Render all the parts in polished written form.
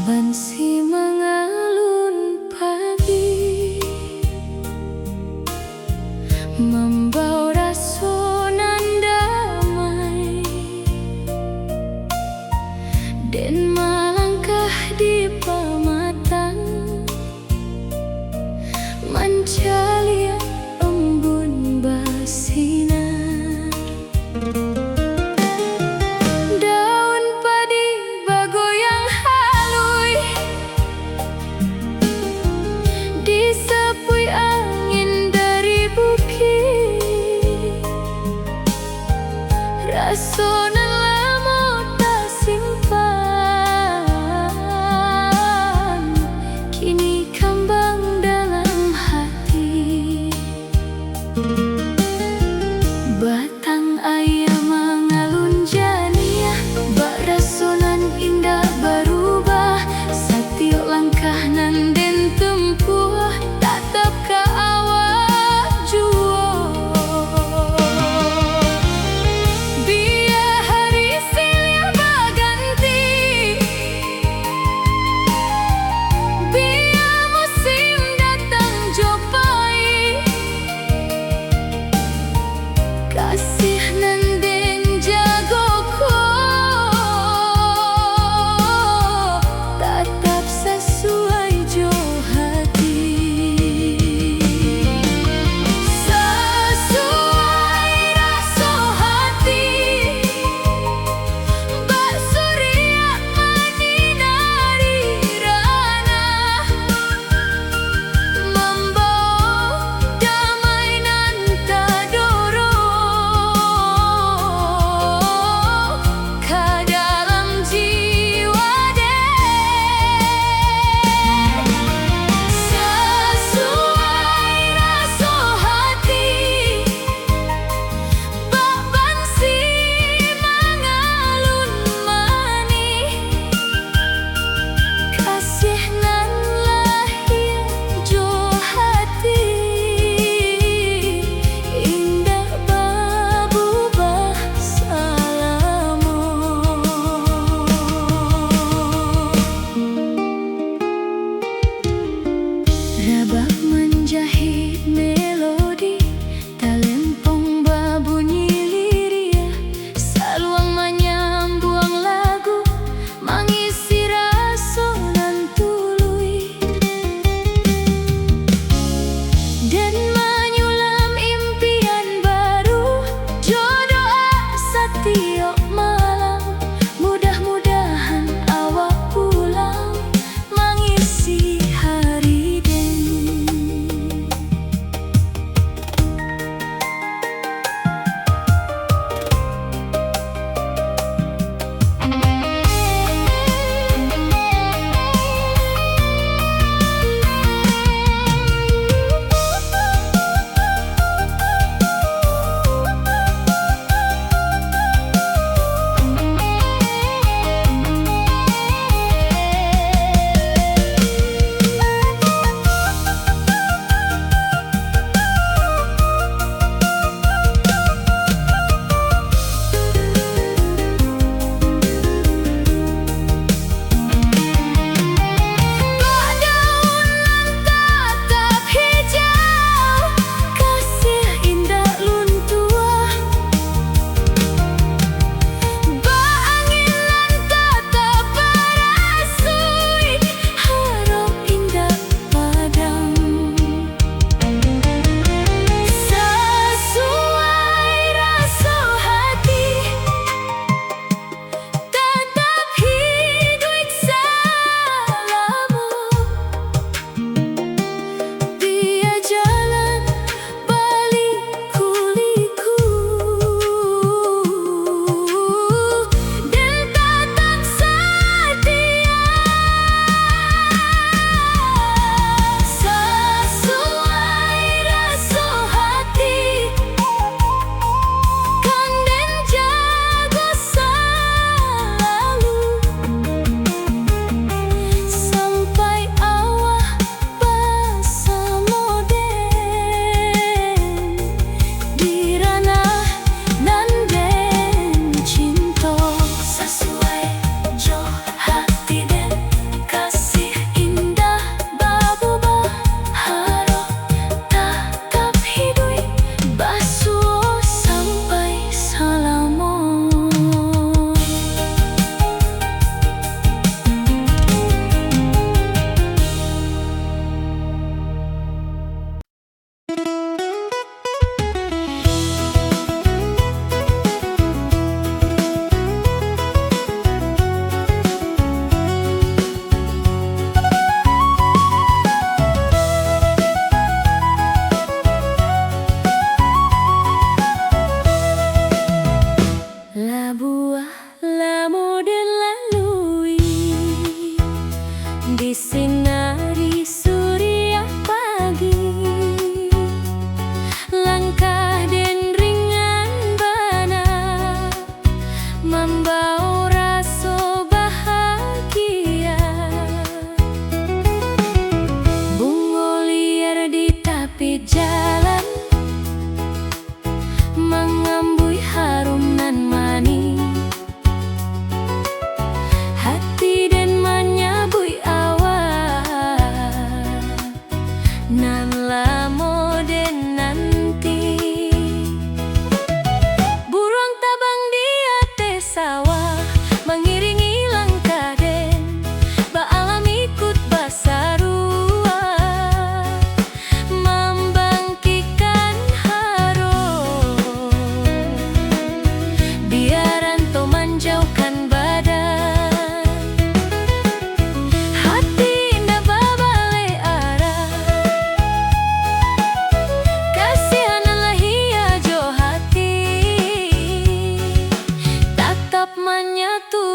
Bansi mengalun pagi, membawa rasunan damai, dan melangkah di pematang, mencari embun basinar. Daun padi bergoyang halui, disepui angin dari bukit. Rasunan lemot tak simpan, kini kembang dalam hati. Batang ayam mengalun janiah, bak rasunan indah berubah. Setiap langkah nan den tempuh, tatap ke awak jua. Biar hari silih berganti, biar musim datang jopai, kasih nan den jagoko tatap sesuai jo hati. Sesuai rasa hati, bak surya menyinari ranah, membawa damai nan tadoro ke dalam jiwa sesuai rasa hati, bak bansi mengalun manis, kasih nan lahir jo hati, indah babubah salamo. Rabak menjahit melodi, talempong berbunyi liria, saluang menyambung lagu, mengisi rasunan tului, dan menyulam impian baru, jodoh setiap malam. Mudah-mudahan awak pulang, mengisi hari den. nan lamo den nanti. Burung tabang di atas sawah mengiringi langkah den, baalam ikut basarua membangkitkan harum. Biar anto menjauhkan badan, hati indah babale arah. Kasihanlah ia jo hati, tatap menyatu.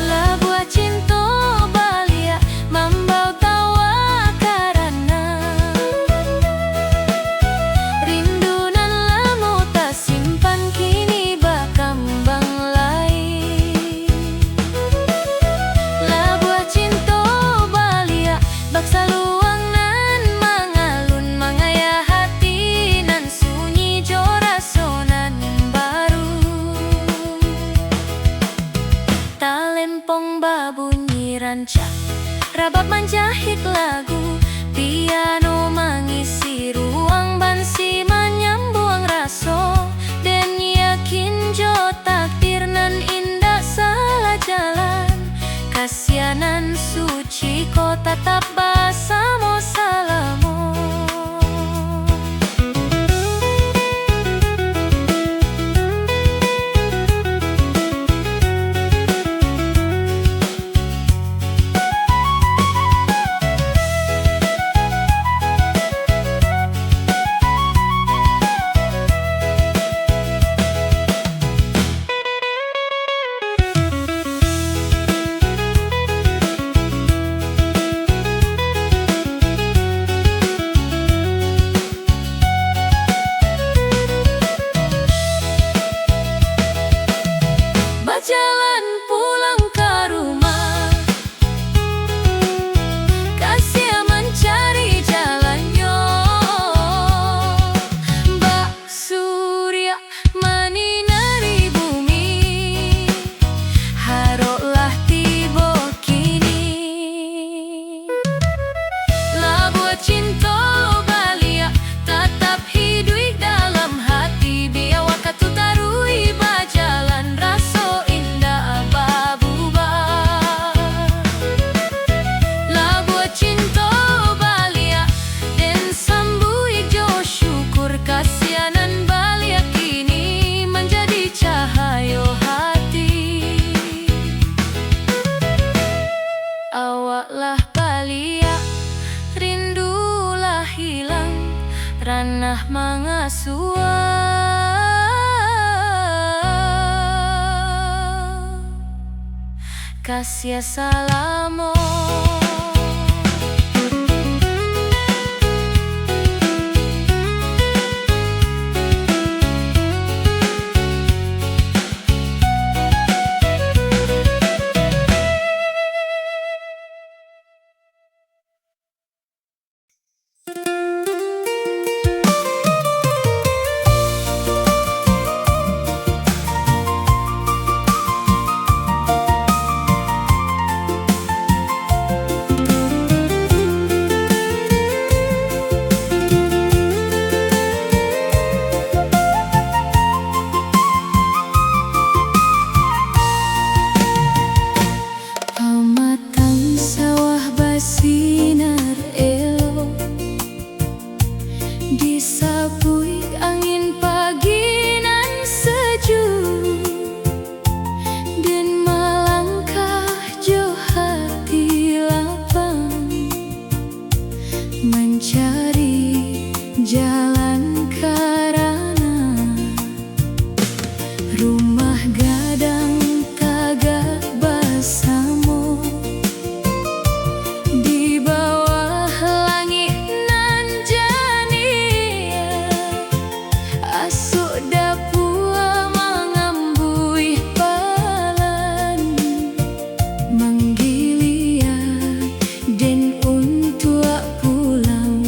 Lah buat cinta balia membau tawa karana rindu nan lamo tak simpan kini bakambang lai. Lah buat cinta balia baksa luang nan mangalun mangaya hati nan sunyi jo rasonan baru. Talempong babunyi rancak, rabab menjahit lagu, piano mengisi ruang, bansi menyambung raso. Dan yakin jo takdir nan indah salah jalan, kasianan suci ko tatap basamo salamo. Berjalan pulang ke rumah, kasih mencari jalannya. Mbak Surya menyinari bumi, haroklah tiba kini. Lah buat cinta balia tetap hidup dalam hati, biar waktu tarui berjalan raso indah babubah. Lah buat cinta balia dan sambui jo syukur, kasianan balia kini menjadi cahaya hati. Awaklah balia, rindulah hilang, ranah mangasua. Kasih salamo. Pematang sawah bersinar elok, disabui angin pagi nan sejuk, dan melangkah jo hati lapang mencari jalan karana rumah gadang tagak bersama di bawah langit nan jania. Asuk dapua mengambui palan menggilia dan untuk pulang.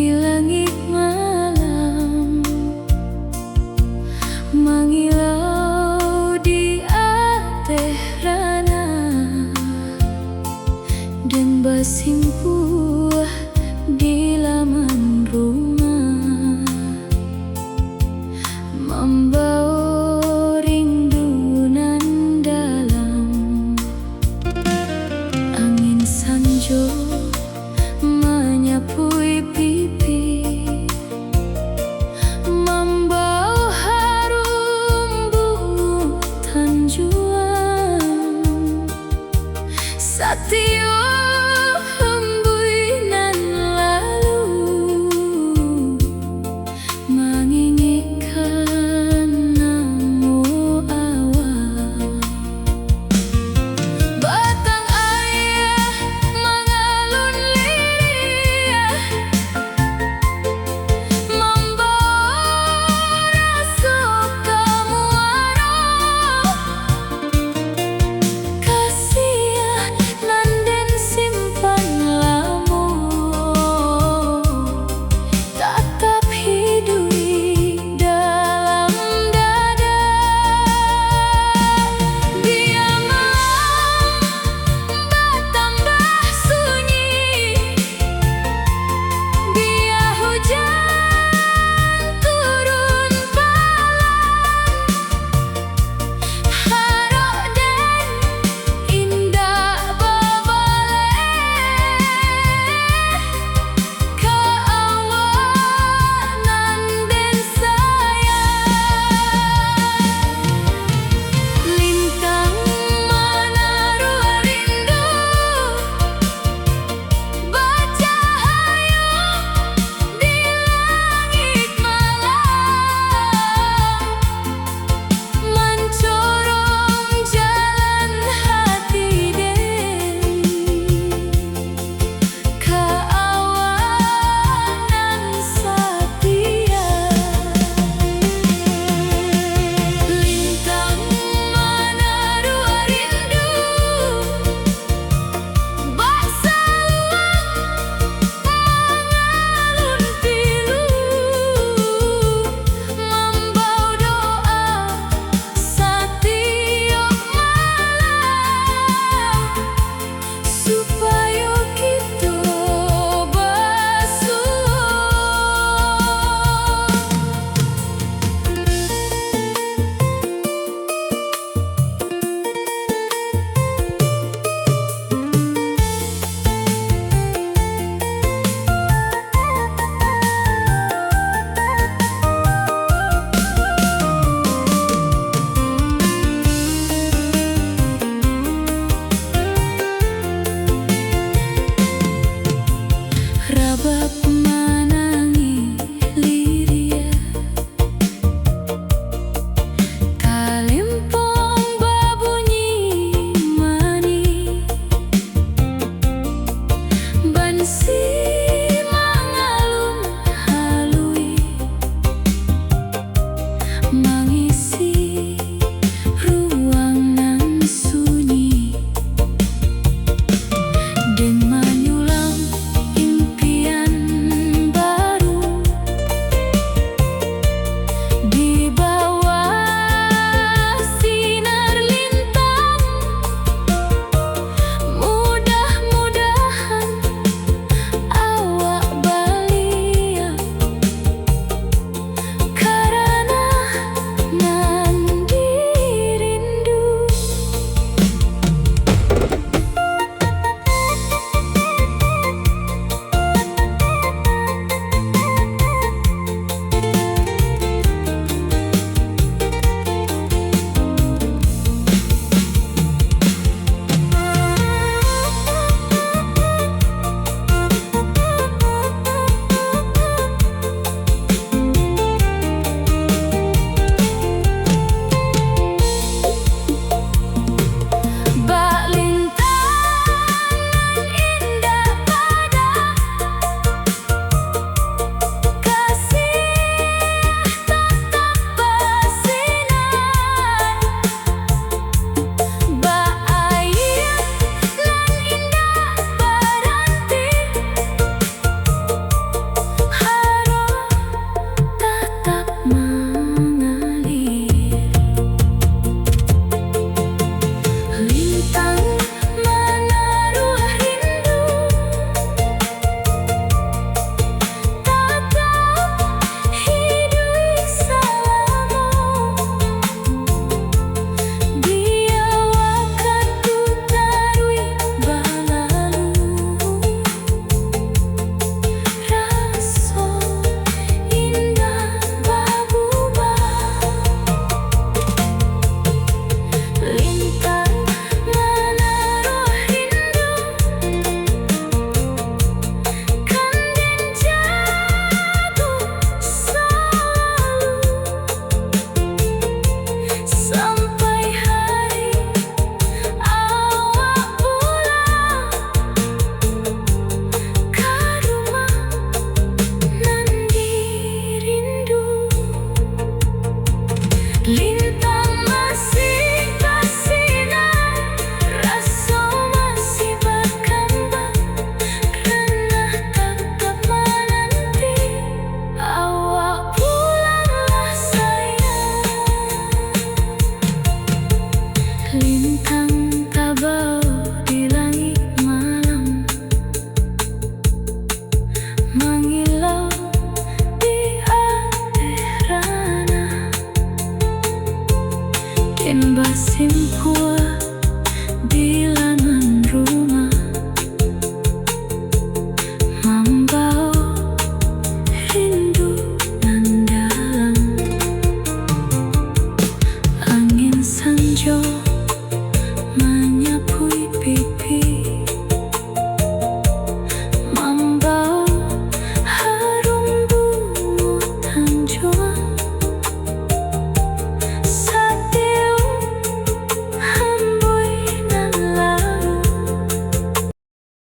di langit malam, mangilau di ateh rana, dan basimpuah di laman rumah, membawa rindu nan dalam. Angin sanjo menyapui pipi, Indonesia.